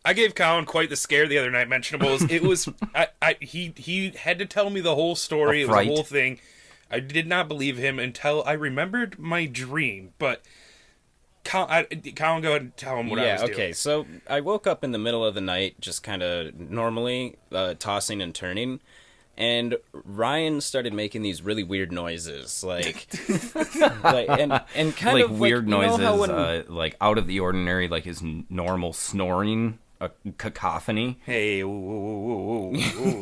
I gave Collin quite the scare the other night. Mentionables. It was he had to tell me the whole story. It was a whole thing. I did not believe him until I remembered my dream. But Collin, go ahead and tell him what I was doing. Okay. So I woke up in the middle of the night, just kind of normally tossing and turning, and Ryan started making these really weird noises, like and kind like of weird noises, how when, like out of the ordinary, like his normal snoring, a cacophony. Hey, ooh,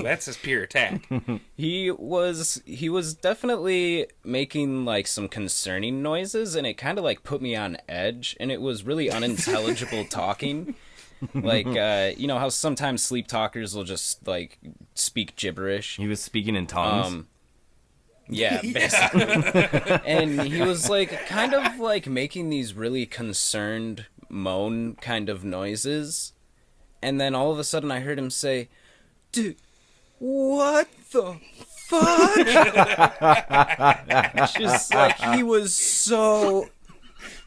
that's his pure attack. He was definitely making like some concerning noises, and it kind of like put me on edge, and it was really unintelligible talking. Like how sometimes sleep talkers will just like speak gibberish. He was speaking in tongues. Yeah, basically. And he was like kind of like making these really concerned moan kind of noises. And then all of a sudden I heard him say, "Dude, what the fuck?" Just like he was so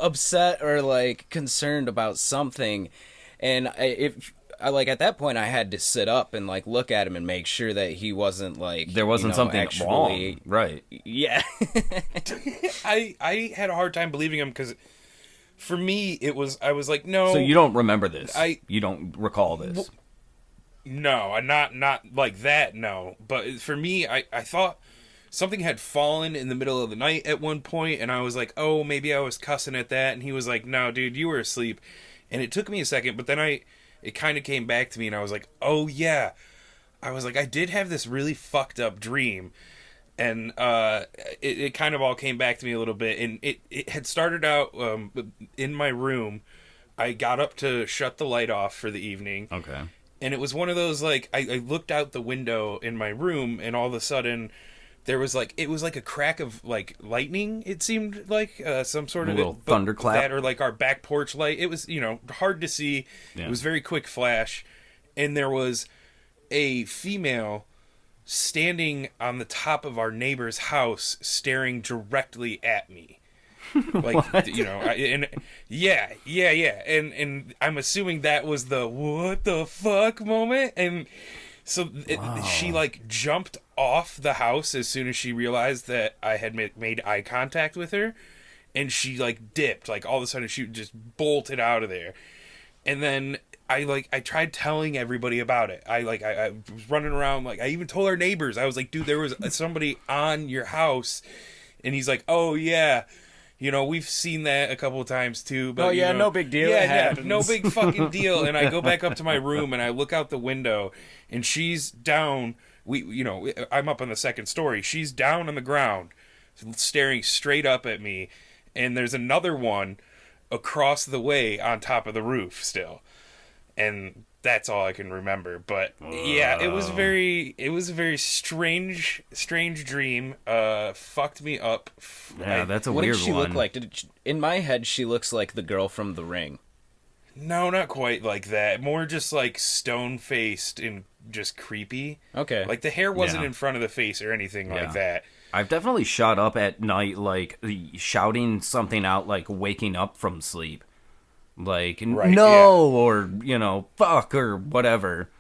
upset or like concerned about something. And like at that point I had to sit up and like look at him and make sure that he wasn't like there wasn't something actually wrong, right? Yeah. I had a hard time believing him because for me I was like, no. So you don't remember this? You don't recall this? No, not like that. No, but for me, I thought something had fallen in the middle of the night at one point, and I was like, oh, maybe I was cussing at that, and he was like, no, dude, you were asleep. And it took me a second, but then it kind of came back to me, and I was like, oh, yeah. I was like, I did have this really fucked up dream. And it kind of all came back to me a little bit. And it had started out in my room. I got up to shut the light off for the evening. Okay. And it was one of those, like, I looked out the window in my room, and all of a sudden there was like, it was like a crack of like lightning. It seemed like some sort of a little thunderclap, that, or like our back porch light. It was hard to see. Yeah. It was very quick flash, and there was a female standing on the top of our neighbor's house, staring directly at me. Like and I'm assuming that was the what the fuck moment, and so she like jumped off the house as soon as she realized that I had made eye contact with her, and she like dipped, like all of a sudden she just bolted out of there. And then I tried telling everybody about it. I was running around, like I even told our neighbors. I was like, dude, there was somebody on your house. And he's like, oh yeah, we've seen that a couple of times too, but no big deal. Yeah, no big fucking deal. And I go back up to my room and I look out the window, and she's down. I'm up on the second story. She's down on the ground, staring straight up at me. And there's another one across the way on top of the roof still. And that's all I can remember. But yeah, it was a very strange dream. Fucked me up. Yeah, that's a weird one. What did she look like? In my head, she looks like the girl from The Ring. No, not quite like that. More just like stone-faced and just creepy. Okay. Like the hair wasn't in front of the face or anything like that. I've definitely shot up at night, like shouting something out, like waking up from sleep. Like, or, fuck, or whatever.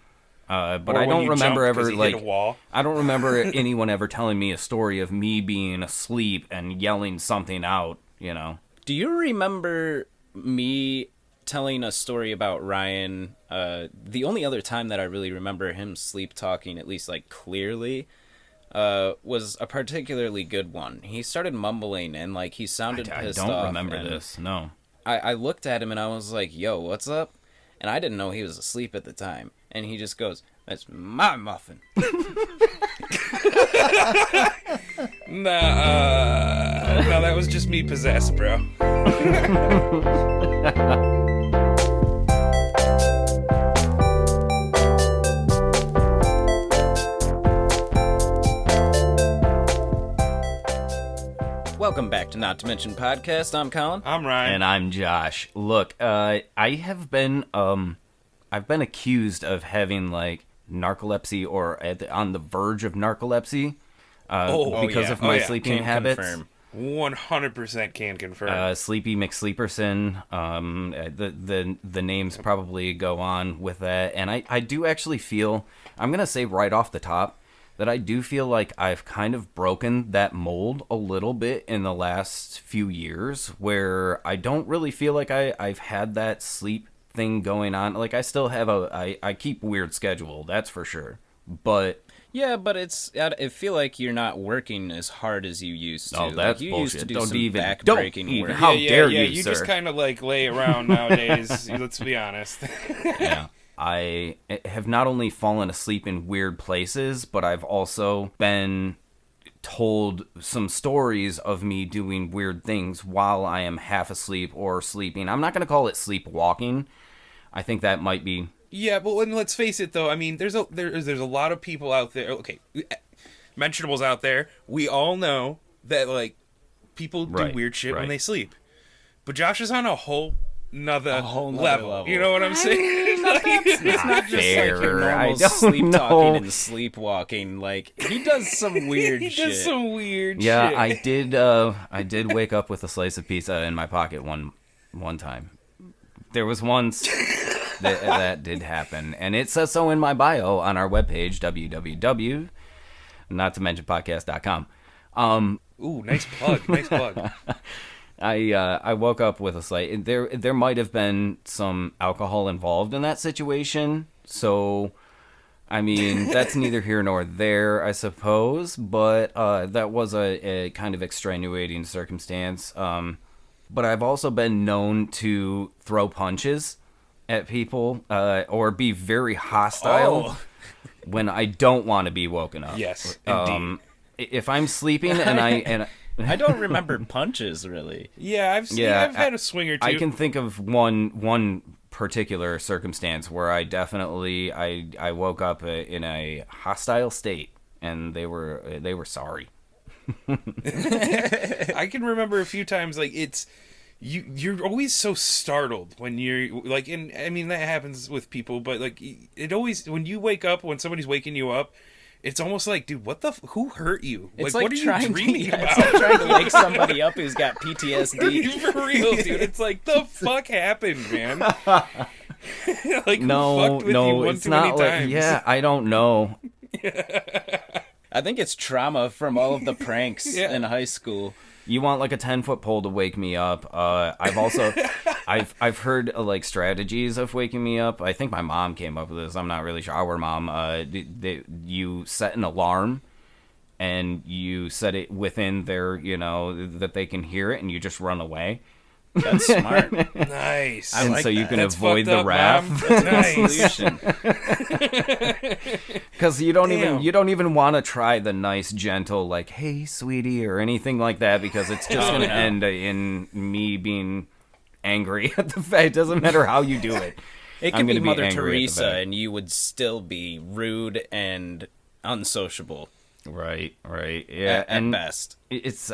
But or I don't remember ever, like, hit a wall. I don't remember anyone ever telling me a story of me being asleep and yelling something out, Do you remember me telling a story about Ryan? The only other time that I really remember him sleep talking, at least, like, clearly, was a particularly good one. He started mumbling, and, like, he sounded pissed off. I don't remember this, no. I looked at him and I was like, yo, what's up? And I didn't know he was asleep at the time. And he just goes, that's my muffin. No, that was just me possessed, bro. Welcome back to Not to Mention Podcast. I'm Collin. I'm Ryan. And I'm Josh. Look, I have been I've been accused of having like narcolepsy or on the verge of narcolepsy because of my sleeping habits. Confirm. 100% can confirm. Sleepy McSleeperson. The names probably go on with that, and I do actually feel, I'm gonna say right off the top, that I do feel like I've kind of broken that mold a little bit in the last few years, where I don't really feel like I've had that sleep thing going on. Like, I still have I keep weird schedule, that's for sure. But yeah, but I feel like you're not working as hard as you used to. oh, that's like, you bullshit. used to do Don't some even back-breaking work. How dare you, you sir? just kind of like lay around nowadays. Let's be honest. Yeah. I have not only fallen asleep in weird places, but I've also been told some stories of me doing weird things while I am half asleep or sleeping. I'm not going to call it sleepwalking. I think that might be... Yeah, but let's face it, though. I mean, there's a lot of people out there. Okay, mentionables out there. We all know that, like, people do weird shit when they sleep. But Josh is on a whole nother level. You know what I'm saying? It's not just fair. like your normal sleep talking and sleepwalking. Like, he does some weird shit. He does some weird shit. Yeah, I did wake up with a slice of pizza in my pocket one time. There was once that did happen, and it says so in my bio on our webpage, www.nottomentionpodcast.com. Ooh, nice plug. Nice plug. I woke up with a slight... There might have been some alcohol involved in that situation, so... I mean, that's neither here nor there, I suppose, but that was a kind of extenuating circumstance. But I've also been known to throw punches at people or be very hostile when I don't want to be woken up. Yes, indeed. If I'm sleeping and I don't remember punches, really. Yeah, I've had a swing or two. I can think of one particular circumstance where I definitely I woke up in a hostile state, and they were sorry. I can remember a few times, like, it's you're always so startled when you're like, and I mean that happens with people, but like it always, when you wake up, when somebody's waking you up, it's almost like, dude, who hurt you? It's like what are you dreaming about? It's like trying to wake somebody up who's got PTSD. For real, dude. It's like, the fuck happened, man? Like, no, who fucked with you one it's too not many like times? yeah. I don't know. I think it's trauma from all of the pranks in high school. You want like a 10-foot pole to wake me up. I've also, I've heard like strategies of waking me up. I think my mom came up with this. I'm not really sure. Our mom, you set an alarm, and you set it within their, that they can hear it, and you just run away. That's smart. Nice. And like so you that. can That's avoid fucked the up, wrath. Mom. That's a nice Solution. Because you don't Damn. even want to try the nice, gentle, like, "Hey, sweetie," or anything like that, because it's just going to end in me being angry at the fact. It doesn't matter how you do it. It I'm could be gonna be Mother angry at the Teresa, fact. and you would still be rude and unsociable. Right. Yeah, At best. It's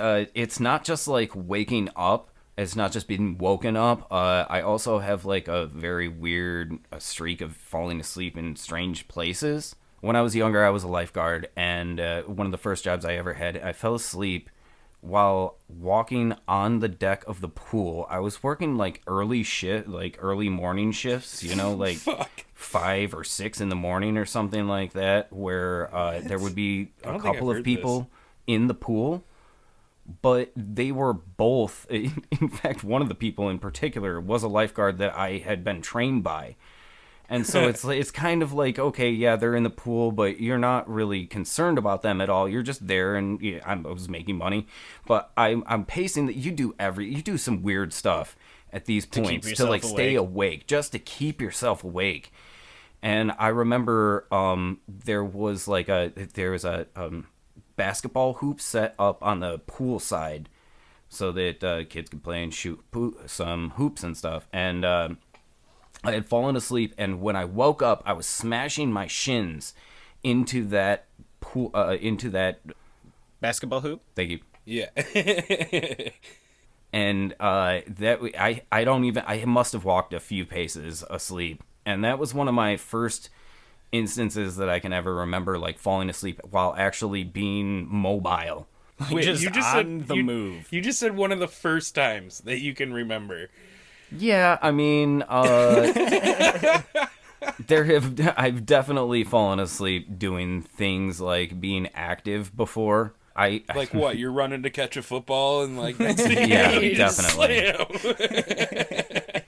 not just like waking up. It's not just being woken up. I also have like a very weird streak of falling asleep in strange places. When I was younger, I was a lifeguard, and one of the first jobs I ever had, I fell asleep while walking on the deck of the pool. I was working like early morning shifts, like Fuck. 5 or 6 in the morning or something like that, where there would be a couple of people in the pool. But they were both, in fact, one of the people in particular was a lifeguard that I had been trained by. And so it's kind of like, okay, yeah, they're in the pool, but you're not really concerned about them at all. You're just there, and I was making money. But I'm pacing that you do some weird stuff at these points to like stay awake, just to keep yourself awake. And I remember there was a basketball hoop set up on the pool side so that kids could play and shoot some hoops and stuff. And I had fallen asleep, and when I woke up, I was smashing my shins into that pool, into that Basketball hoop? Thank you. Yeah. And I must have walked a few paces asleep, and that was one of my first instances that I can ever remember, like falling asleep while actually being mobile. Wait, just you just on said, the move. You just said one of the first times that you can remember. Yeah, I mean, I've definitely fallen asleep doing things like being active before. Like what? You're running to catch a football and like that's Yeah, you just definitely. slam.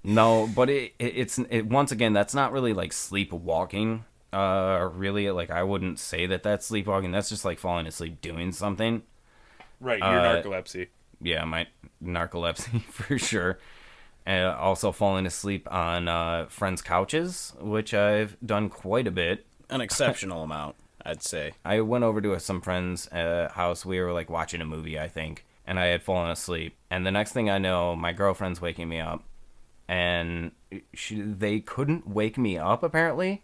No, but it's once again, that's not really like sleepwalking. Really, like I wouldn't say that that's sleepwalking. That's just like falling asleep doing something. Right, your narcolepsy. Yeah, my narcolepsy for sure. Also falling asleep on friends' couches, which I've done quite a bit. An exceptional amount, I'd say. I went over to some friend's house. We were like watching a movie, I think, and I had fallen asleep. And the next thing I know, my girlfriend's waking me up, and they couldn't wake me up apparently,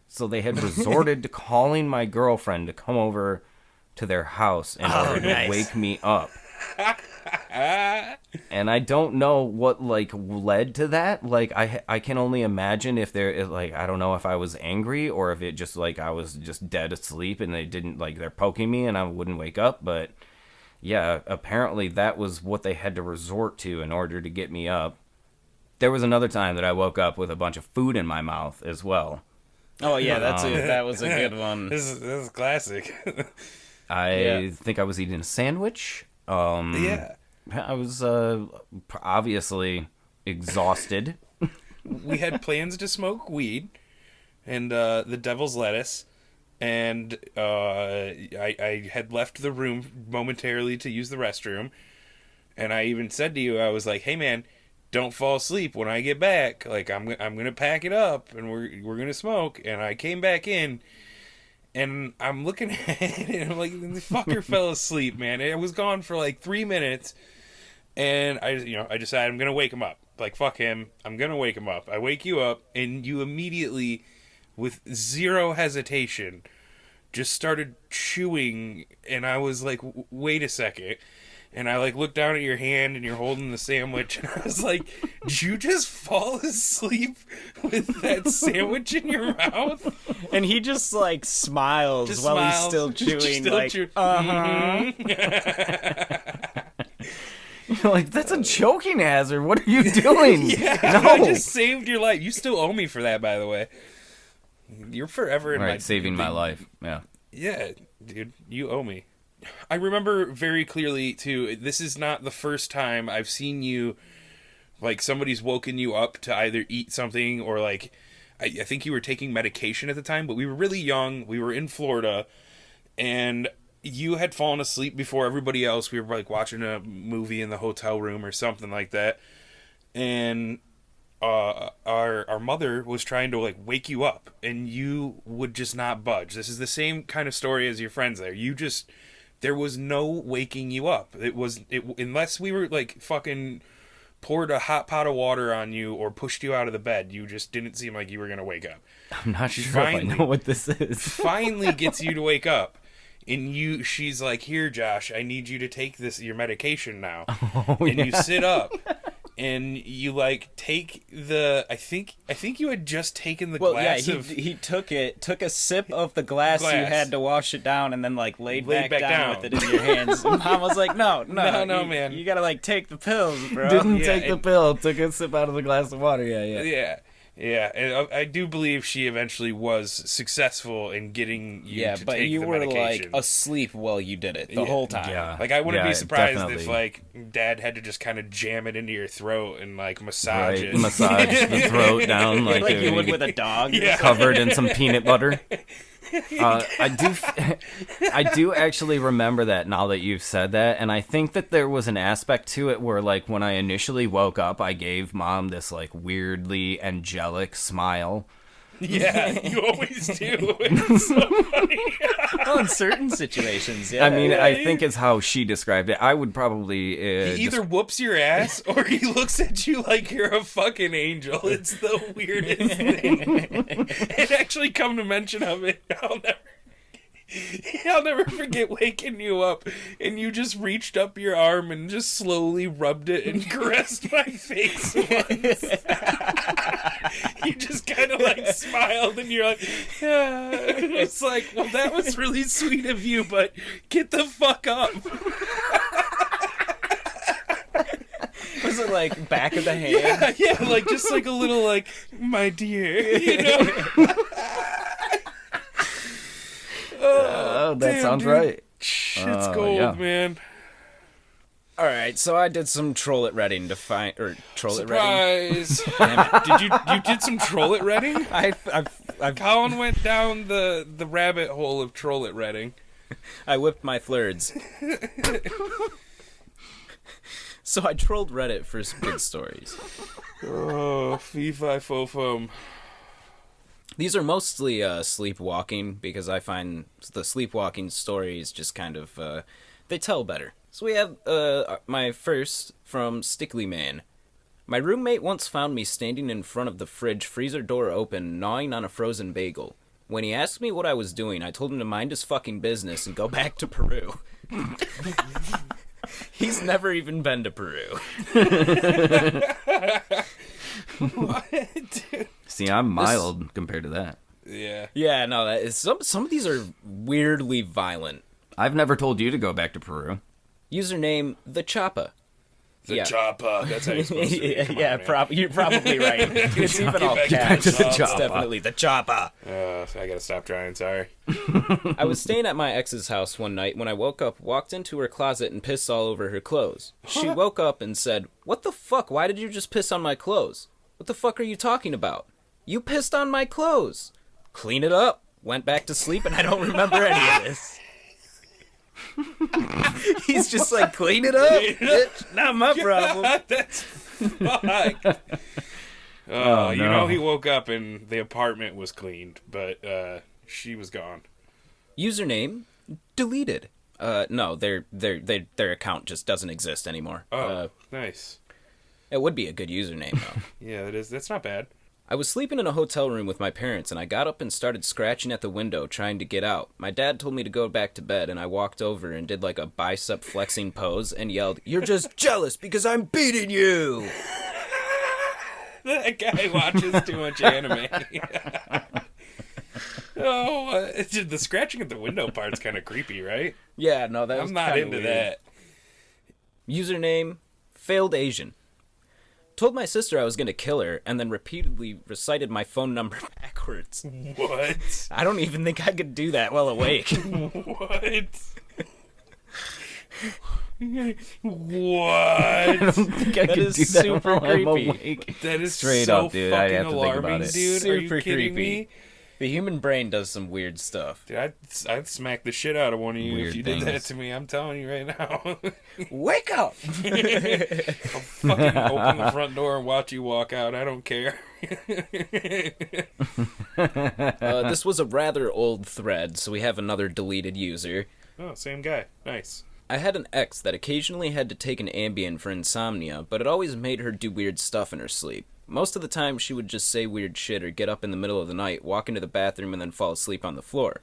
so they had resorted to calling my girlfriend to come over to their house in order to wake me up. And I don't know what like led to that. Like I can only imagine if there like I don't know if I was angry or if it just like I was just dead asleep and they didn't like they're poking me and I wouldn't wake up. But yeah, apparently that was what they had to resort to in order to get me up. There was another time that I woke up with a bunch of food in my mouth as well. Oh yeah, that was a good one. This is classic. I think I was eating a sandwich. Yeah. I was obviously exhausted. We had plans to smoke weed and the devil's lettuce, and I had left the room momentarily to use the restroom, and I even said to you, I was like, "Hey man, don't fall asleep when I get back. Like I'm gonna pack it up and we're gonna smoke." And I came back in. And I'm looking at it, and I'm like, the fucker fell asleep, man. It was gone for like 3 minutes, and I decided I'm gonna wake him up. Like, fuck him, I'm gonna wake him up. I wake you up, and you immediately, with zero hesitation, just started chewing, and I was like, wait a second. And I like looked down at your hand and you're holding the sandwich and I was like, did you just fall asleep with that sandwich in your mouth? And he just like smiles he's still chewing. You're like, that's a choking hazard. What are you doing? Yeah, no. I just saved your life. You still owe me for that, by the way. You're forever in my saving my life. Yeah. Yeah, dude, you owe me. I remember very clearly, too, this is not the first time I've seen you, like, somebody's woken you up to either eat something or, like, I think you were taking medication at the time, but we were really young, we were in Florida, and you had fallen asleep before everybody else. We were, like, watching a movie in the hotel room or something like that, and our mother was trying to, like, wake you up, and you would just not budge. This is the same kind of story as your friends there. There was no waking you up. Unless we were like fucking poured a hot pot of water on you or pushed you out of the bed, you just didn't seem like you were gonna wake up. I'm not sure if I know what this is. Finally gets you to wake up, and she's like, "Here, Josh, I need you to take your medication now." You sit up. And you like take I think you had just taken the glass of... he took a sip of the glass. You had to wash it down and then like laid back down with it in your hands. And Mom was like, no, man. You gotta like take the pills, bro. Didn't take the pill, took a sip out of the glass of water, Yeah, and I do believe she eventually was successful in getting you to take the medication. Yeah, but you were like asleep while you did it the whole time. Yeah. Like I wouldn't be surprised definitely. if like Dad had to just kind of jam it into your throat and like massage it. Massage the throat down like you would with a dog. Yeah. Covered in some peanut butter. I do actually remember that now that you've said that, and I think that there was an aspect to it where, like, when I initially woke up, I gave Mom this, like, weirdly angelic smile. Yeah, you always do. It's so funny. Well, in certain situations, yeah. I mean, I think it's how she described it. I would probably... he either whoops your ass, or he looks at you like you're a fucking angel. It's the weirdest thing. And actually, come to mention of it, I'll never... I'll never forget waking you up and you just reached up your arm and just slowly rubbed it and caressed my face once. You just kind of like smiled and you're like, yeah. It's like, well, that was really sweet of you, but get the fuck up. Was it like back of the hand? Yeah, like just like a little like, my dear, you know? Oh, that damn, sounds dude. right. Shit's gold, yeah. man. All right, so I did some Trollit Redding to find, or Trollit Redding. Surprise! Damn it. You did some Trollit Redding? I've Collin went down the rabbit hole of Trollit Redding. I whipped my flirds. So I trolled Reddit for some good stories. Oh, fee-fi fo-fum. These are mostly sleepwalking, because I find the sleepwalking stories just kind of, they tell better. So we have my first from Stickly Man. My roommate once found me standing in front of the fridge, freezer door open, gnawing on a frozen bagel. When he asked me what I was doing, I told him to mind his fucking business and go back to Peru. He's never even been to Peru. What? See, I'm mild compared to that. Yeah. Yeah, no, that is, some of these are weirdly violent. I've never told you to go back to Peru. Username, The Choppa. The Yeah. Choppa. That's how you're supposed to be. Come on, man. You're probably right. It's even all back caps. to the It's Choppa. definitely The Choppa. I gotta stop trying, sorry. I was staying at my ex's house one night when I woke up, walked into her closet, and pissed all over her clothes. She woke up and said, "What the fuck? Why did you just piss on my clothes? What the fuck are you talking about? You pissed on my clothes." Clean it up. Went back to sleep, and I don't remember any of this. He's just like, clean it up, bitch. Not my problem. That's fucked. Oh, You no. know he woke up and the apartment was cleaned, but she was gone. Username, deleted. No, their account just doesn't exist anymore. Oh, nice. It would be a good username, though. Yeah, that is. That's not bad. I was sleeping in a hotel room with my parents, and I got up and started scratching at the window, trying to get out. My dad told me to go back to bed, and I walked over and did like a bicep flexing pose and yelled, "You're just jealous because I'm beating you!" That guy watches too much anime. Oh, the scratching at the window part's kind of creepy, right? Yeah, no, that was I'm not kinda into weird. that. Username, failed Asian. Told my sister I was going to kill her, and then repeatedly recited my phone number backwards. What? I don't even think I could do that while awake. What? What? I don't think I That could is do that super while I'm creepy. awake. That is Straight so up, dude. I'd fucking have to think about alarming, it. dude. Are you Super kidding creepy. me? The human brain does some weird stuff. Dude, I'd smack the shit out of one of you Weird if you did that things. to me. I'm telling you right now. Wake up! I'll fucking open the front door and watch you walk out. I don't care. This was a rather old thread, so we have another deleted user. Oh, same guy. Nice. I had an ex that occasionally had to take an Ambien for insomnia, but it always made her do weird stuff in her sleep. Most of the time, she would just say weird shit or get up in the middle of the night, walk into the bathroom, and then fall asleep on the floor.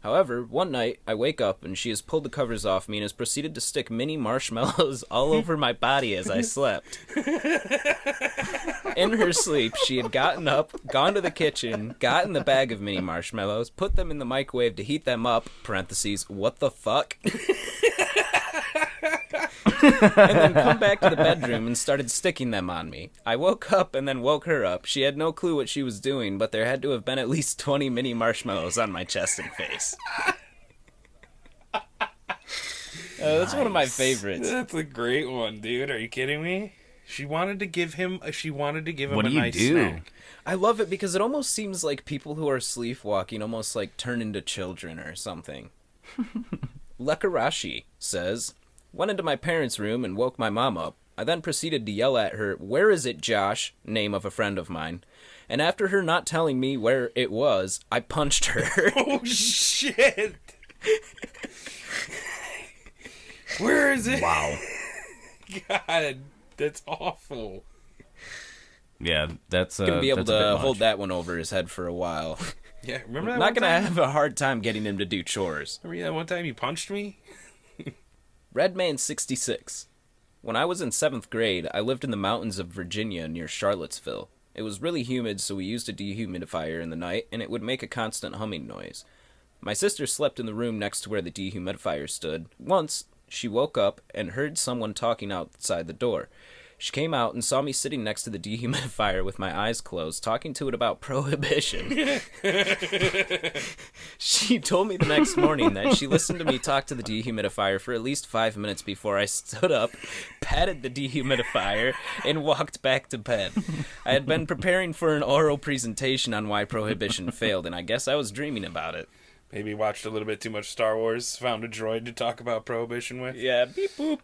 However, one night, I wake up and she has pulled the covers off me and has proceeded to stick mini marshmallows all over my body as I slept. In her sleep, she had gotten up, gone to the kitchen, gotten the bag of mini marshmallows, put them in the microwave to heat them up, parentheses, what the fuck? And then come back to the bedroom and started sticking them on me. I woke up and then woke her up. She had no clue what she was doing, but there had to have been at least 20 mini marshmallows on my chest and face. That's one of my favorites. That's a great one, dude. Are you kidding me? She wanted to give him What a do you nice do? snack. I love it because it almost seems like people who are sleepwalking almost like turn into children or something. Lekarashi says, went into my parents' room and woke my mom up. I then proceeded to yell at her, "Where is it, Josh?" name of a friend of mine. And after her not telling me where it was, I punched her. Oh, shit. Where is it? Wow. God, that's awful. Yeah, that's Gonna be able that's a bit to much. hold that one over his head for a while. Yeah, remember that I'm not one gonna time? have a hard time getting him to do chores. Remember that one time you punched me? Redman66. When I was in 7th grade, I lived in the mountains of Virginia near Charlottesville. It was really humid, so we used a dehumidifier in the night, and it would make a constant humming noise. My sister slept in the room next to where the dehumidifier stood. Once, she woke up and heard someone talking outside the door. She came out and saw me sitting next to the dehumidifier with my eyes closed, talking to it about prohibition. She told me the next morning that she listened to me talk to the dehumidifier for at least 5 minutes before I stood up, patted the dehumidifier, and walked back to bed. I had been preparing for an oral presentation on why prohibition failed, and I guess I was dreaming about it. Maybe watched a little bit too much Star Wars, found a droid to talk about prohibition with. Yeah, beep boop.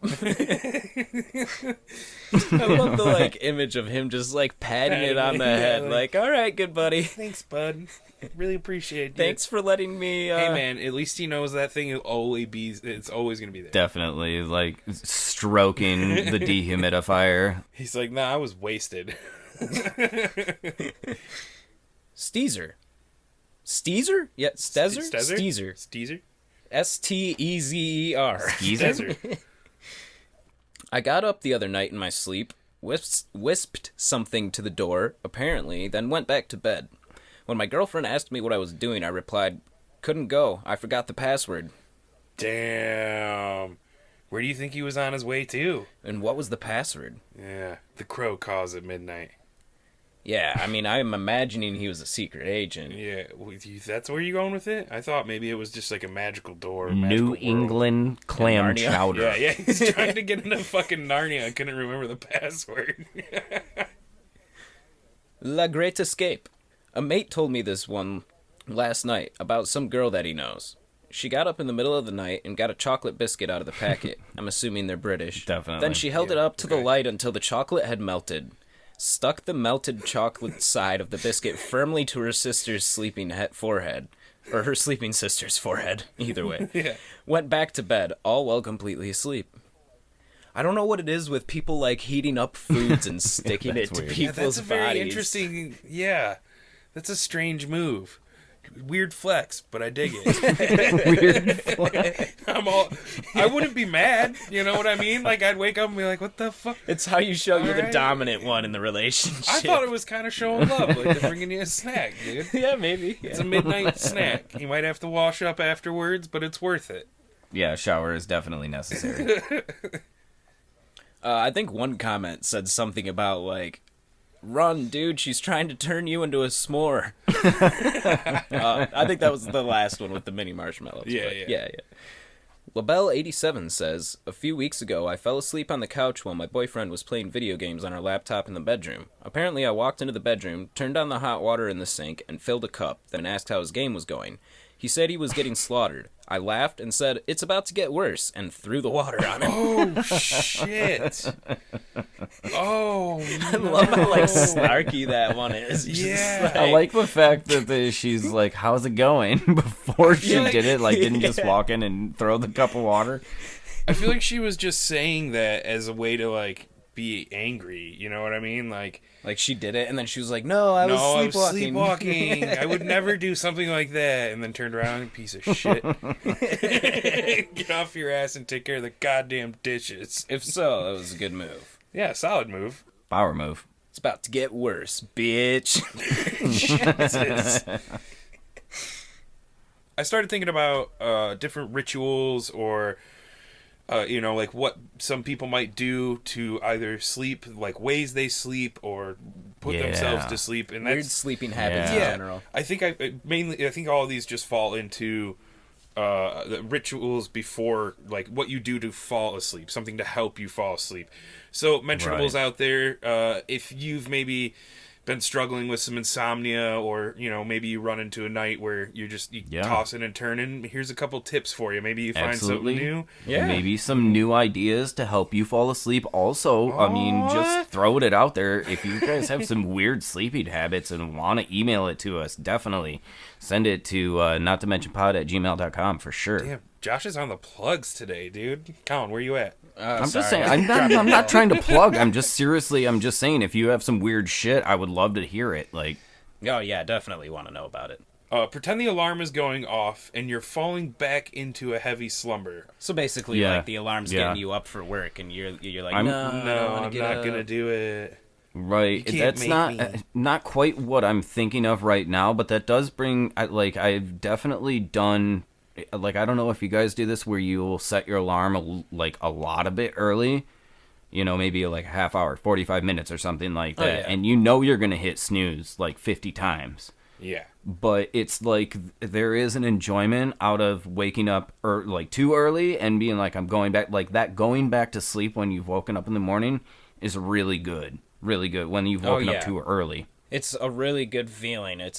I love the image of him just patting it on the head, all right, good buddy. Thanks, bud. Really appreciate it. Thanks for letting me. Hey, man, at least he knows that thing will always be. It's always gonna be there. Definitely, stroking the dehumidifier. He's like, nah, I was wasted. Steezer. Steezer? Yeah, Stezer? Steezer? Steezer. Stezer. Steezer. I got up the other night in my sleep, wisped something to the door, apparently, then went back to bed. When my girlfriend asked me what I was doing, I replied, couldn't go. I forgot the password. Damn. Where do you think he was on his way to? And what was the password? Yeah, the crow calls at midnight. Yeah, I mean, I'm imagining he was a secret agent. Yeah, that's where you're going with it? I thought maybe it was just like a magical door. New England clam chowder. Yeah, he's trying to get into fucking Narnia. I couldn't remember the password. La Great Escape. A mate told me this one last night about some girl that he knows. She got up in the middle of the night and got a chocolate biscuit out of the packet. I'm assuming they're British. Definitely. Then she held it up to the light until the chocolate had melted. Stuck the melted chocolate side of the biscuit firmly to her sister's sleeping forehead. Or her sleeping sister's forehead. Either way. Yeah. Went back to bed, all while completely asleep. I don't know what it is with people heating up foods and sticking it to weird. people's That's a very bodies. interesting... Yeah. That's a strange move. Weird flex, but I dig it. Weird flex. I wouldn't be mad, you know what I mean? I'd wake up and be like, what the fuck? It's how you show you're the Alright. dominant one in the relationship. I thought it was kind of showing love, they're bringing you a snack, dude. Yeah, maybe. It's a midnight snack. You might have to wash up afterwards, but it's worth it. Yeah, shower is definitely necessary. I think one comment said something about run, dude, she's trying to turn you into a s'more. I think that was the last one with the mini marshmallows. Yeah. LaBelle87 says, a few weeks ago, I fell asleep on the couch while my boyfriend was playing video games on our laptop in the bedroom. Apparently, I walked into the bedroom, turned on the hot water in the sink, and filled a cup, then asked how his game was going. He said he was getting slaughtered. I laughed and said, it's about to get worse, and threw the water on him. Oh, shit. Oh, I love how snarky that one is. Yeah. I like the fact that she's like, how's it going? Before she did it, didn't just walk in and throw the cup of water. I feel like she was just saying that as a way to, be angry. You know what I mean? Like she did it, and then she was like, no, I was sleepwalking. I would never do something like that. And then turned around, piece of shit. Get off your ass and take care of the goddamn dishes. If so, that was a good move. Yeah, solid move. Power move. It's about to get worse, bitch. Jesus. I started thinking about different rituals or... what some people might do to either sleep, ways they sleep or put themselves to sleep. And weird that's sleeping habits in general. I think all of these just fall into the rituals before, what you do to fall asleep, something to help you fall asleep. So mentionables out there, if you've maybe been struggling with some insomnia or, maybe you run into a night where you're just tossing and turning, here's a couple tips for you. Maybe you find something new. Yeah. Maybe some new ideas to help you fall asleep. Also, just throwing it out there. If you guys have some weird sleeping habits and want to email it to us, definitely send it to nottomentionpod@gmail.com for sure. Damn, Josh is on the plugs today, dude. Collin, where you at? I'm just saying, I'm not trying to plug. I'm just saying, if you have some weird shit, I would love to hear it. Oh, yeah, definitely want to know about it. Pretend the alarm is going off and you're falling back into a heavy slumber. So basically, Yeah. like, the alarm's Yeah. getting you up for work, and you're like, I'm- no, I don't No, wanna I'm get not up. gonna do it. Right. can't That's make not me. not quite what I'm thinking of right now, but that does bring I've definitely done like I don't know if you guys do this where you'll set your alarm a lot a bit early. You know, maybe like a half hour, 45 minutes or something like that. yeah. And you know you're going to hit snooze like 50 times. Yeah. But it's like there is an enjoyment out of waking up like too early and being like I'm going back, like that going back to sleep when you've woken up in the morning is really good when you've woken yeah. up too early. It's a really good feeling. I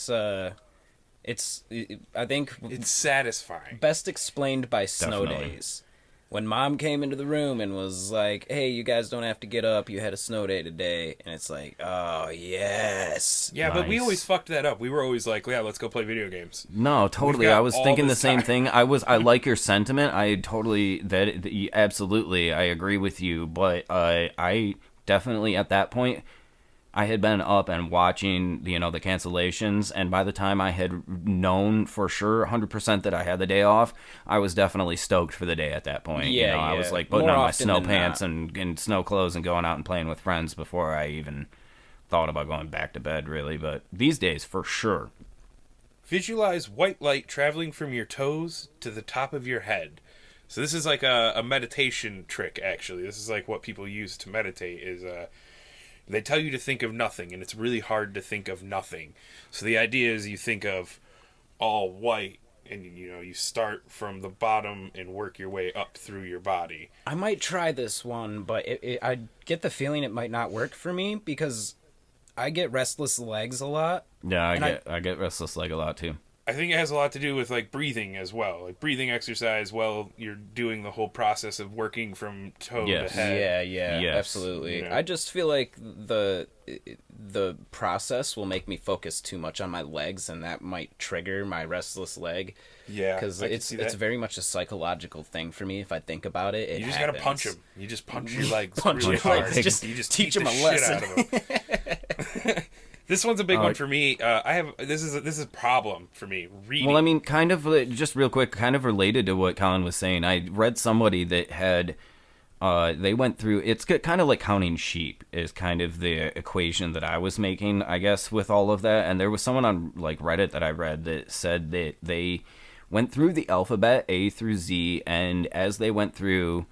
think It's satisfying. best explained by snow Definitely. days. When Mom came into the room and was like, "Hey, you guys don't have to get up. You had a snow day today." And it's like, "Oh, yes." Yeah, but we Nice. always fucked that up. We were always like, yeah, let's go play video games. No, totally. got I was all thinking the this same time. thing. I like your sentiment. I totally absolutely I agree with you, but I definitely at that point I had been up and watching, the cancellations, and by the time I had known for sure 100% that I had the day off, I was definitely stoked for the day at that point. Yeah, I was yeah. like putting More on my often snow than pants not. and snow clothes and going out and playing with friends before I even thought about going back to bed, really. But these days, for sure. Visualize white light traveling from your toes to the top of your head. So this is like a meditation trick, actually. This is like what people use to meditate is they tell you to think of nothing, and it's really hard to think of nothing. So the idea is you think of all white, and you start from the bottom and work your way up through your body. I might try this one, but I get the feeling it might not work for me because I get restless legs a lot. Yeah, And I get restless leg a lot too. I think it has a lot to do with like breathing as well, like breathing exercise while you're doing the whole process of working from toe Yes. to head. Yeah, Yes. absolutely. Yeah. I just feel like the process will make me focus too much on my legs, and that might trigger my restless leg. Yeah, Because I can it's see that. very much a psychological thing for me. If I think about it, You just gotta punch happens. him. You just punch your legs Punch really your hard. legs. Just you just teach beat him the a shit lesson. out of him. This one's a big one for me. This is a problem for me. Reading. Well, I mean, kind of just real quick, kind of related to what Collin was saying. I read somebody that had they went through. It's kind of like counting sheep is kind of the equation that I was making, I guess, with all of that. And there was someone on like Reddit that I read that said that they went through the alphabet A through Z, and as they went through,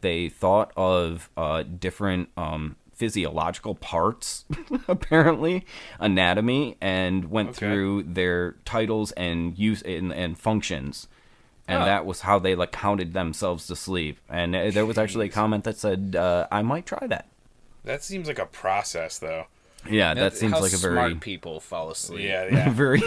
they thought of different physiological parts, apparently anatomy, and went through their titles and use and functions, and that was how they like counted themselves to sleep. And there was actually a comment that said, "I might try that." that seems like a process, though. Yeah, that seems How like a very smart people fall asleep. Yeah. very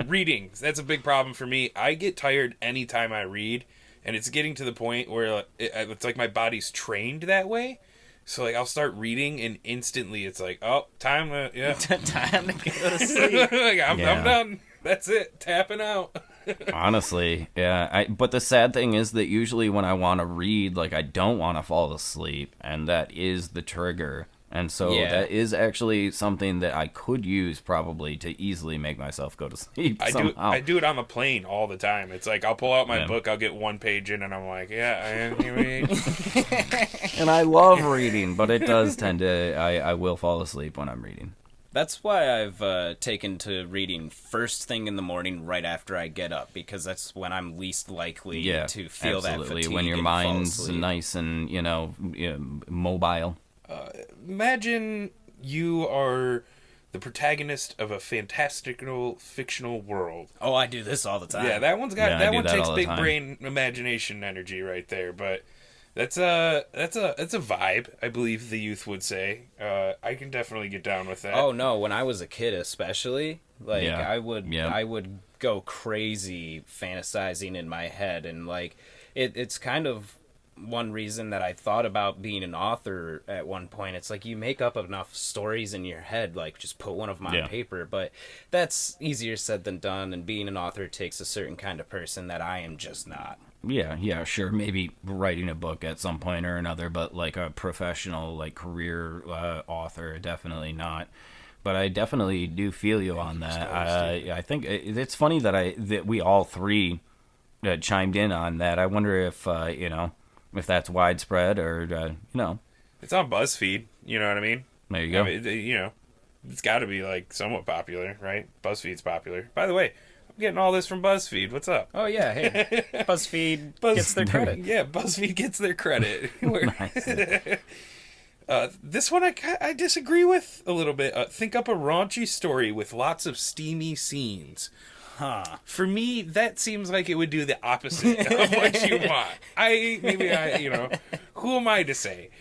Reading. That's a big problem for me. I get tired anytime I read, and it's getting to the point where it's like my body's trained that way. So like I'll start reading, and instantly it's like, oh, time to Time to go to sleep. like, I'm Yeah. done. That's it. Tapping out. honestly, yeah. But the sad thing is that usually when I want to read, like I don't want to fall asleep, and that is the trigger. And so Yeah. that is actually something that I could use probably to easily make myself go to sleep somehow. I do it on the plane all the time. It's like I'll pull out my Yeah. book, I'll get one page in, and I'm like, yeah, I am reading. And I love reading, but it does tend to... I will fall asleep when I'm reading. That's why I've taken to reading first thing in the morning right after I get up, because that's when I'm least likely Yeah, to feel that absolutely. fatigue When your and fall mind's asleep. nice and, mobile. Imagine you are the protagonist of a fantastical fictional world. Oh, I do this all the time. Yeah, that one's got Yeah, I that do one that takes all the big time. brain imagination energy right there. But that's a vibe, I believe the youth would say. I can definitely get down with that. Oh no, when I was a kid especially, like Yeah. I would Yeah. I would go crazy fantasizing in my head, and like it's kind of one reason that I thought about being an author at one point. It's like you make up enough stories in your head, like just put one of them on Yeah. paper, but that's easier said than done, and being an author takes a certain kind of person that I am just not. Yeah, sure. Maybe writing a book at some point or another, but like a professional, like career author, definitely not. but I definitely do feel you on that. Close, I think it's funny that we all three chimed in on that. I wonder if if that's widespread or It's on BuzzFeed. You know what I mean? There you go. I mean, it's got to be like somewhat popular, right? BuzzFeed's popular. By the way, I'm getting all this from BuzzFeed. What's up? Oh yeah, hey, BuzzFeed gets their credit. Yeah, BuzzFeed gets their credit. Nice. This one I disagree with a little bit. Think up a raunchy story with lots of steamy scenes. Huh. For me, that seems like it would do the opposite of what you want. Who am I to say?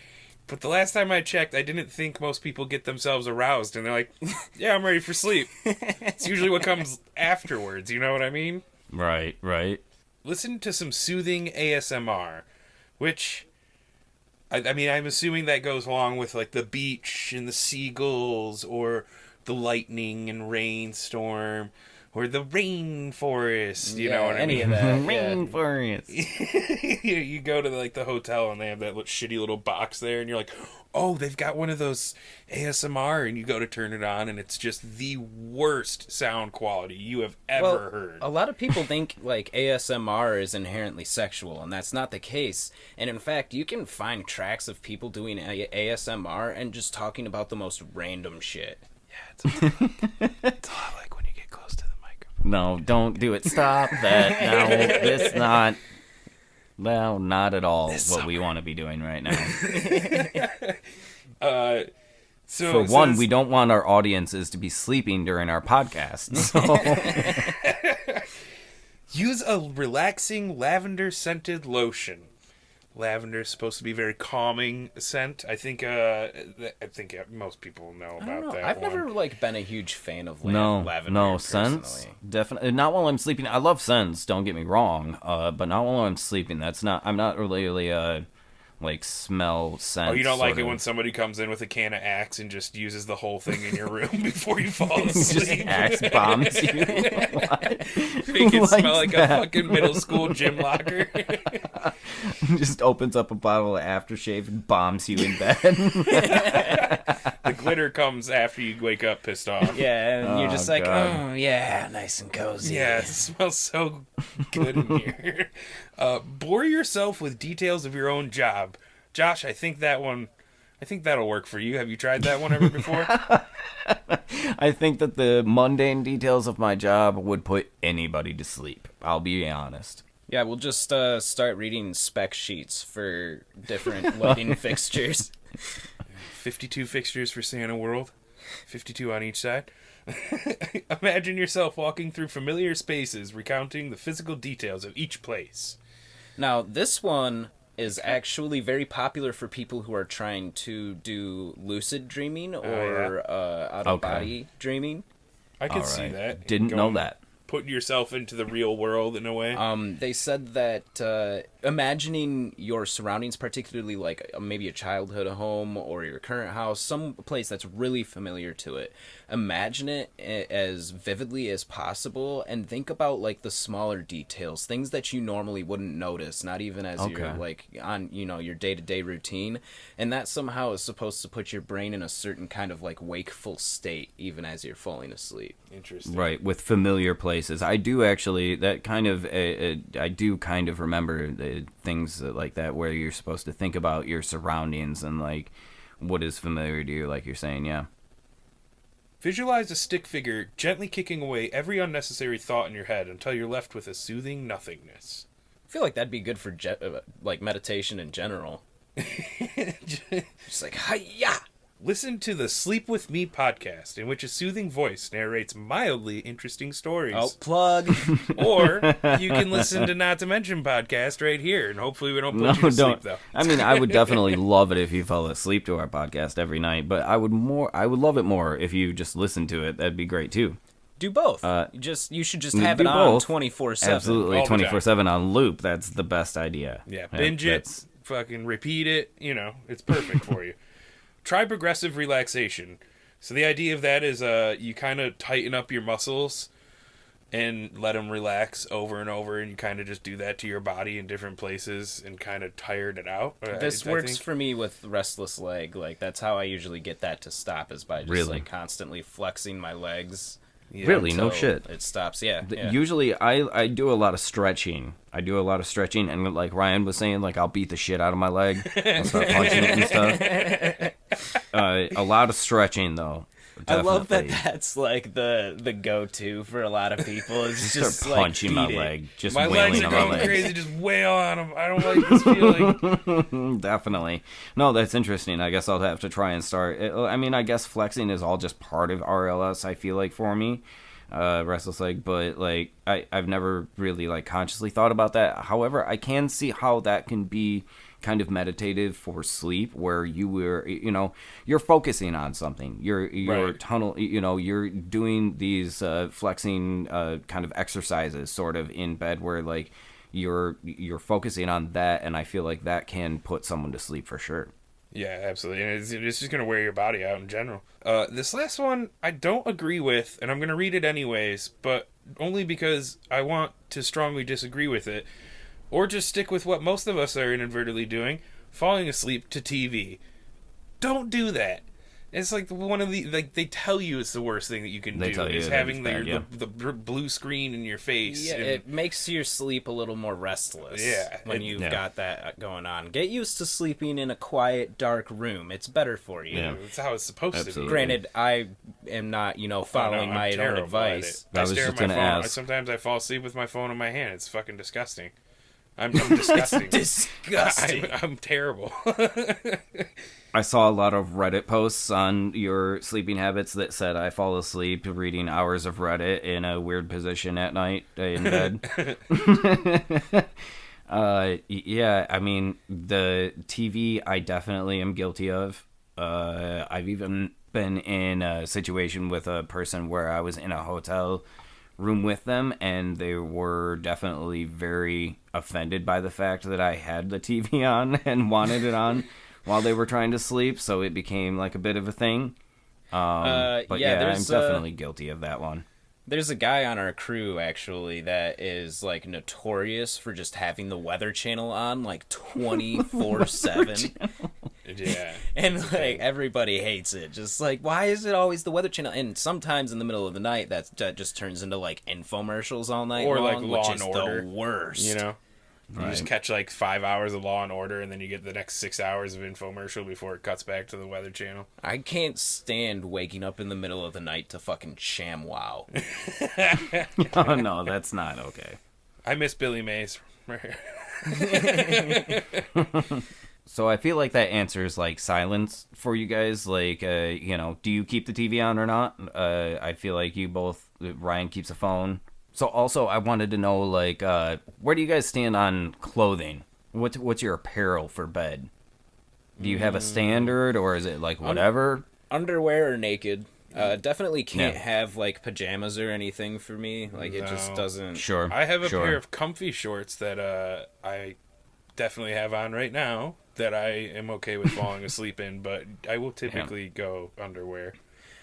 But the last time I checked, I didn't think most people get themselves aroused and they're like, yeah, I'm ready for sleep. It's usually what comes afterwards, you know what I mean? Right. Listen to some soothing ASMR, which, I mean, I'm assuming that goes along with like the beach and the seagulls or the lightning and rainstorm or the rainforest, you know what I mean? Any of that. Rainforest. You go to like the hotel and they have that shitty little box there and you're like, oh, they've got one of those ASMR, and you go to turn it on and it's just the worst sound quality you have ever heard. A lot of people think like ASMR is inherently sexual, and that's not the case. And in fact, you can find tracks of people doing ASMR and just talking about the most random shit. Yeah, it's a lot like when you get close to the microphone. No, don't do it. Stop that. No, it's not. No, not at all what we want to be doing right now. So for one, we don't want our audiences to be sleeping during our podcast. So. Use a relaxing lavender-scented lotion. Lavender is supposed to be a very calming scent. I think most people know about that. I've never been a huge fan of lavender. No personally. scents. Definitely not while I'm sleeping. I love scents. Don't get me wrong. But not while I'm sleeping. I'm not really smell scents. Oh, you don't like it when somebody comes in with a can of Axe and just uses the whole thing in your room before you fall asleep? Just Axe bombs you. Make it smell like a fucking middle school gym locker. Just opens up a bottle of aftershave and bombs you in bed. The glitter comes after you wake up pissed off. Yeah, and you're just like, God. oh yeah, nice and cozy. Yeah, it smells so good in here. Bore yourself with details of your own job. Josh, I think that'll work for you. Have you tried that one ever before? I think that the mundane details of my job would put anybody to sleep. I'll be honest. Yeah, we'll just start reading spec sheets for different lighting fixtures. 52 fixtures for Santa World. 52 on each side. Imagine yourself walking through familiar spaces, recounting the physical details of each place. Now, this one is actually very popular for people who are trying to do lucid dreaming or out-of-body dreaming. I could see that. Didn't know that. Putting yourself into the real world in a way. They said that imagining your surroundings, particularly like maybe a childhood home or your current house, some place that's really familiar to it, imagine it as vividly as possible and think about like the smaller details, things that you normally wouldn't notice, not even as you're like on your day-to-day routine, and that somehow is supposed to put your brain in a certain kind of like wakeful state even as you're falling asleep. Interesting. Right, with familiar places. I do actually, that kind of, I do kind of remember the things like that where you're supposed to think about your surroundings and like what is familiar to you, like you're saying, yeah. Visualize a stick figure gently kicking away every unnecessary thought in your head until you're left with a soothing nothingness. I feel like that'd be good for like meditation in general. Just like, hi-ya! Listen to the Sleep With Me podcast, in which a soothing voice narrates mildly interesting stories. Oh, plug! Or you can listen to Not to Mention podcast right here, and hopefully we don't put you to sleep, though. I mean, I would definitely love it if you fell asleep to our podcast every night, but I would love it more if you just listened to it. That'd be great, too. Do both. You should just have it on 24/7. Absolutely, 24/7 on loop. That's the best idea. Yeah, binge it, fucking repeat it. It's perfect for you. Try progressive relaxation. So the idea of that is you kind of tighten up your muscles and let them relax over and over, and you kind of just do that to your body in different places and kind of tired it out. This works for me with restless leg. Like, that's how I usually get that to stop, is by just like constantly flexing my legs. Yeah, really? No shit. It stops, yeah. Usually I do a lot of stretching. And like Ryan was saying, like I'll beat the shit out of my leg. I'll start punching it and stuff. A lot of stretching, though. Definitely. I love that that's like the go-to for a lot of people. Is just start punching my leg. Just my wailing legs are on my going legs. crazy. Just wail on them. I don't like this feeling. Definitely. No, that's interesting. I guess I'll have to try and start. I mean, I guess flexing is all just part of RLS, I feel like, for me. Restless leg, but like I've never really like consciously thought about that. However, I can see how that can be kind of meditative for sleep, where you're focusing on something. You're right. tunnel, you're doing these flexing kind of exercises sort of in bed, where like you're focusing on that, and I feel like that can put someone to sleep for sure. Yeah, absolutely. And it's just going to wear your body out in general. This last one, I don't agree with, and I'm going to read it anyways, but only because I want to strongly disagree with it, or just stick with what most of us are inadvertently doing, falling asleep to TV. Don't do that. It's like one of the, like, they tell you it's the worst thing that you can do, is having the blue screen in your face. Yeah, it makes your sleep a little more restless when you've got that going on. Get used to sleeping in a quiet, dark room. It's better for you. Yeah, that's how it's supposed to be. Granted, I am not, following my own advice. I stare at my phone. Sometimes I fall asleep with my phone in my hand. It's fucking disgusting. I'm disgusting. Disgusting. I'm terrible. I saw a lot of Reddit posts on your sleeping habits that said I fall asleep reading hours of Reddit in a weird position at night in bed. Yeah, I mean, the TV I definitely am guilty of. I've even been in a situation with a person where I was in a hotel room with them, and they were definitely very offended by the fact that I had the TV on and wanted it on while they were trying to sleep, so it became like a bit of a thing. But yeah, I'm definitely guilty of that one. There's a guy on our crew, actually, that is, like, notorious for just having the Weather Channel on, like, 24/7. Yeah. And, like, everybody hates it. Just, like, why is it always the Weather Channel? And sometimes in the middle of the night, that just turns into, like, infomercials all night or long, like Law which and is Order, the worst. You know? You just catch like 5 hours of Law and Order, and then you get the next 6 hours of infomercial before it cuts back to the Weather Channel. I can't stand waking up in the middle of the night to fucking ShamWow. Oh no, that's not okay. I miss Billy Mays. So I feel like that answers like silence for you guys. Like, do you keep the TV on or not? I feel like you both. Ryan keeps a phone. So also, I wanted to know, like, where do you guys stand on clothing? What's your apparel for bed? Do you have a standard, or is it like whatever? Underwear or naked? Definitely can't have like pajamas or anything for me. Like it just doesn't. Sure. I have a pair of comfy shorts that I definitely have on right now that I am okay with falling asleep in, but I will typically go underwear.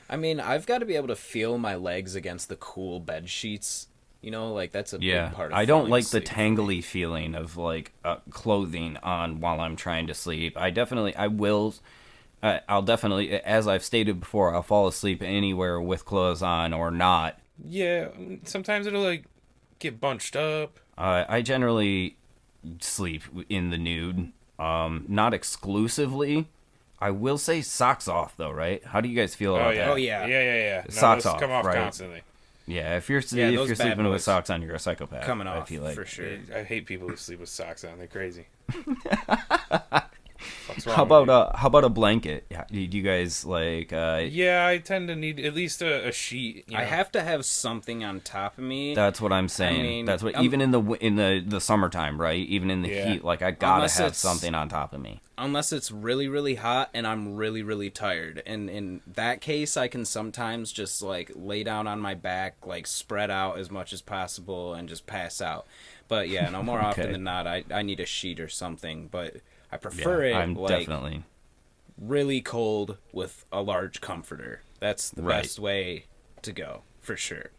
I mean, I've got to be able to feel my legs against the cool bed sheets. Like that's a big part of I don't like the asleep. tangly feeling of like clothing on while I'm trying to sleep. I'll definitely, as I've stated before, I'll fall asleep anywhere with clothes on or not. Yeah, sometimes it'll like get bunched up. I generally sleep in the nude, not exclusively. I will say socks off though, right? How do you guys feel about that? Oh yeah. Yeah. No, Socks those off, come off right? Constantly. Yeah, if you're those bad sleeping with boys socks on, you're a psychopath. Coming off, I feel like. for sure. I hate people who sleep with socks on. They're crazy. How about a blanket? Do you guys like? Yeah, I tend to need at least a sheet. I have to have something on top of me. That's what I'm saying. I mean, that's what even in the summertime, right? Even in the heat, like I gotta Unless have it's- something on top of me. Unless it's really, really hot and I'm really, really tired. And in that case, I can sometimes just, like, lay down on my back, like, spread out as much as possible and just pass out. But, yeah, no more often than not, I need a sheet or something. But I prefer I'm like, definitely really cold with a large comforter. That's the best way to go, for sure.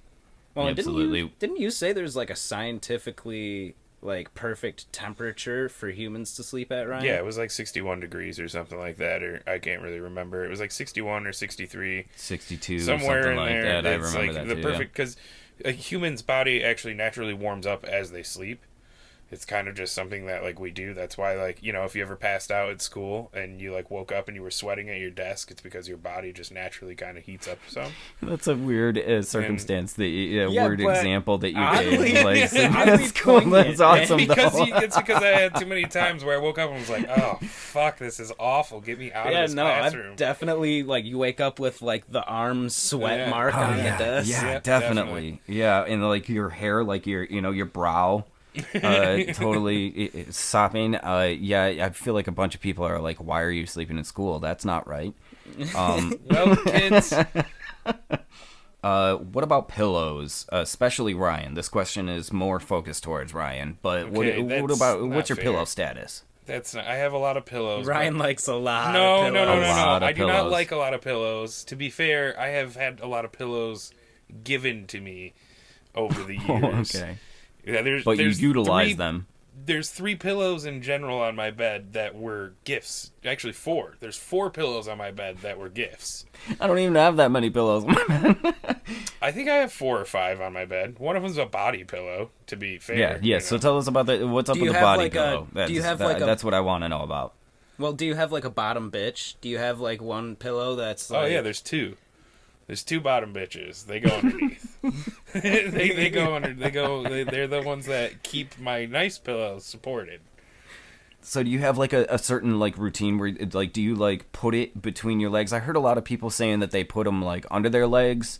Well, absolutely. Didn't you say there's like a scientifically like perfect temperature for humans to sleep at, Ryan? Yeah, it was like 61 degrees or something like that, or I can't really remember. It was like 61 or 63. 62, somewhere something in like there. that. I It's remember like that the too. perfect, because a human's body actually naturally warms up as they sleep. It's kind of just something that like we do. That's why, like, you know, if you ever passed out at school and you like woke up and you were sweating at your desk, it's because your body just naturally kind of heats up some. That's a weird circumstance. Yeah, Weird but example that you oddly- gave. Like, oddly that's cool. poignant, That's awesome. Because though. it's because I had too many times where I woke up and was like, oh fuck, this is awful. Get me out of this classroom. I've definitely like you wake up with like the arm sweat mark Oh, on yeah. the desk. Yeah, Yep, definitely. Yeah, and like your hair, like your brow, totally sopping. Yeah, I feel like a bunch of people are like, "Why are you sleeping in school? That's not right." Well, kids. What about pillows? Especially Ryan. This question is more focused towards Ryan. But Okay, what that's about not what's your fair. pillow status? That's not, I have a lot of pillows. Ryan but- likes a lot. No, of no, no, no, pillows. A lot no. of I do not pillows. like a lot of pillows. To be fair, I have had a lot of pillows given to me over the years. Okay, Yeah, but you there's utilize three- them. There's 3 pillows in general on my bed that were gifts. Actually, 4. There's 4 pillows on my bed that were gifts. I don't even have that many pillows. I think I have 4 or 5 on my bed. One of them's a body pillow, to be fair. Yeah. you So know. tell us about what's up Do with you the have, body like, pillow. do you have, like, a- That's what I want to know about. Well, do you have like a bottom bitch? Do you have like one pillow that's like... Oh yeah, there's 2. There's 2 bottom bitches. They go underneath. they go under. They're the ones that keep my nice pillows supported. So do you have like a certain like routine where like do you like put it between your legs? I heard a lot of people saying that they put them like under their legs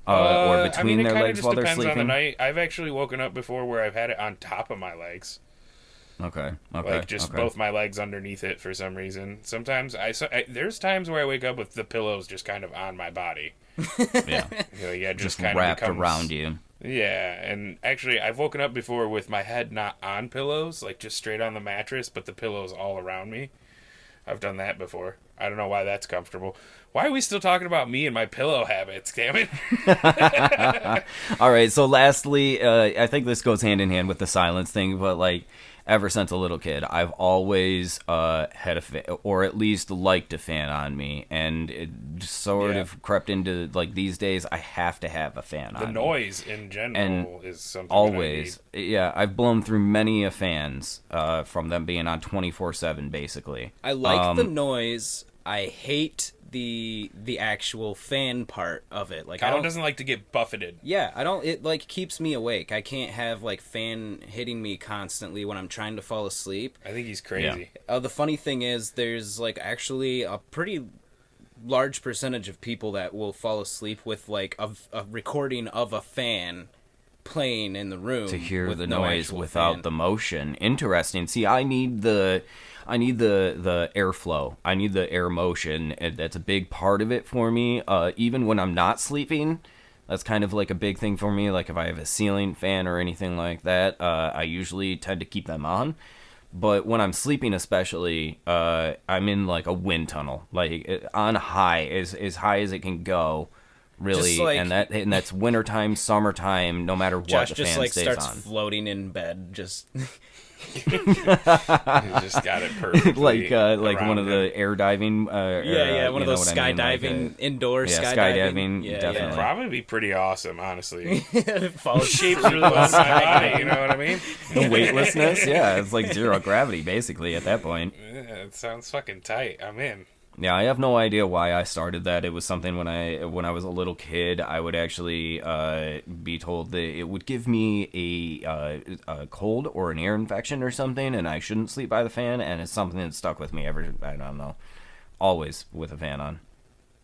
or between it their kinda legs just while they're depends on the sleeping. night. I've actually woken up before where I've had it on top of my legs, Okay. like just okay. both my legs underneath it for some reason. Sometimes there's times where I wake up with the pillows just kind of on my body. Yeah. You know, yeah, Just kind wrapped of becomes, around you. Yeah, and actually, I've woken up before with my head not on pillows, like just straight on the mattress, but the pillows all around me. I've done that before. I don't know why that's comfortable. Why are we still talking about me and my pillow habits, damn it? All right. So lastly, I think this goes hand in hand with the silence thing, but like ever since a little kid, I've always had a fan, or at least liked a fan on me, and it sort of crept into like these days. I have to have a fan on The me. noise in general is something Always. that I need. Yeah, I've blown through many a fans from them being on 24/7, basically. I like the noise. I hate the actual fan part of it. Like I Collin don't. doesn't like to get buffeted. Yeah, I don't. It like keeps me awake. I can't have like fan hitting me constantly when I'm trying to fall asleep. I think he's crazy. The funny thing is, there's like actually a pretty large percentage of people that will fall asleep with like a recording of a fan playing in the room To hear with the no noise actual without fan. the motion. Interesting. See, I need the airflow. I need the air motion. And that's a big part of it for me. Even when I'm not sleeping, that's kind of like a big thing for me. Like if I have a ceiling fan or anything like that, I usually tend to keep them on. But when I'm sleeping, especially, I'm in like a wind tunnel, like on high, as high as it can go, really. Just like- and that's wintertime, summertime, no matter what Josh the just fan like stays starts on. floating in bed, just He's just got it perfect. like one of the air diving. one of those skydiving indoor yeah, skydiving. skydiving, definitely. Probably be pretty awesome, honestly. Fall asleep Shapes really well in my body, you know what I mean? The weightlessness, yeah, it's like zero gravity basically at that point. Yeah, it sounds fucking tight. I'm in. Yeah, I have no idea why I started that. It was something when I was a little kid, I would actually be told that it would give me a cold or an ear infection or something, and I shouldn't sleep by the fan. And it's something that stuck with me ever. I don't know, always with a fan on.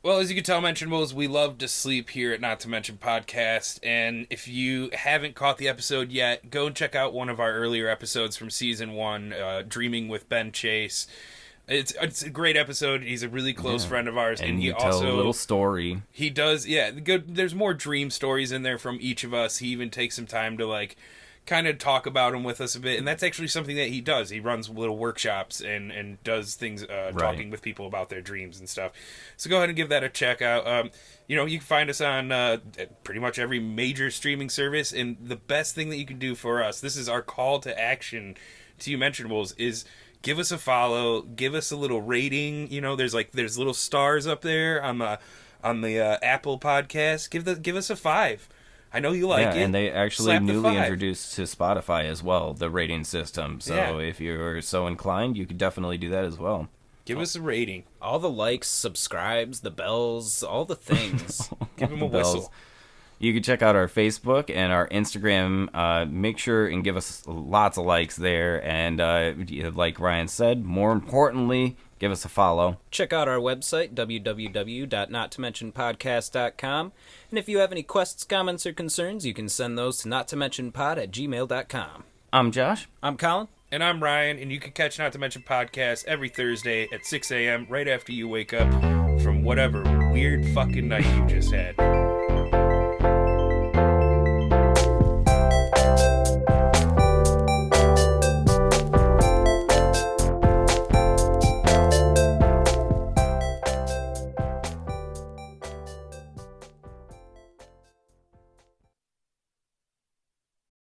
Well, as you can tell, Mentionables, we love to sleep here at Not To Mention Podcast, and if you haven't caught the episode yet, go and check out one of our earlier episodes from Season 1, Dreaming with Ben Chase. It's a great episode. He's a really close friend of ours, and he you tell also a little story. he does good. There's more dream stories in there from each of us. He even takes some time to like kind of talk about them with us a bit. And that's actually something that he does. He runs little workshops and does things, talking with people about their dreams and stuff. So go ahead and give that a check out. You know, you can find us on pretty much every major streaming service. And the best thing that you can do for us, this is our call to action to you mentionables, is give us a follow, give us a little rating. You know, there's little stars up there on the Apple podcast. Give us a 5. I know you like it. And they actually Slap the newly 5. introduced to Spotify as well, the rating system. So if you're so inclined, you could definitely do that as well. Give us a rating. All the likes, subscribes, the bells, all the things. Give him a whistle. You can check out our Facebook and our Instagram. Make sure and give us lots of likes there. And like Ryan said, more importantly, give us a follow. Check out our website, www.nottomentionpodcast.com. And if you have any questions, comments, or concerns, you can send those to nottomentionpod@gmail.com. I'm Josh. I'm Collin. And I'm Ryan, and you can catch Not to Mention Podcast every Thursday at 6 a.m. right after you wake up from whatever weird fucking night you just had.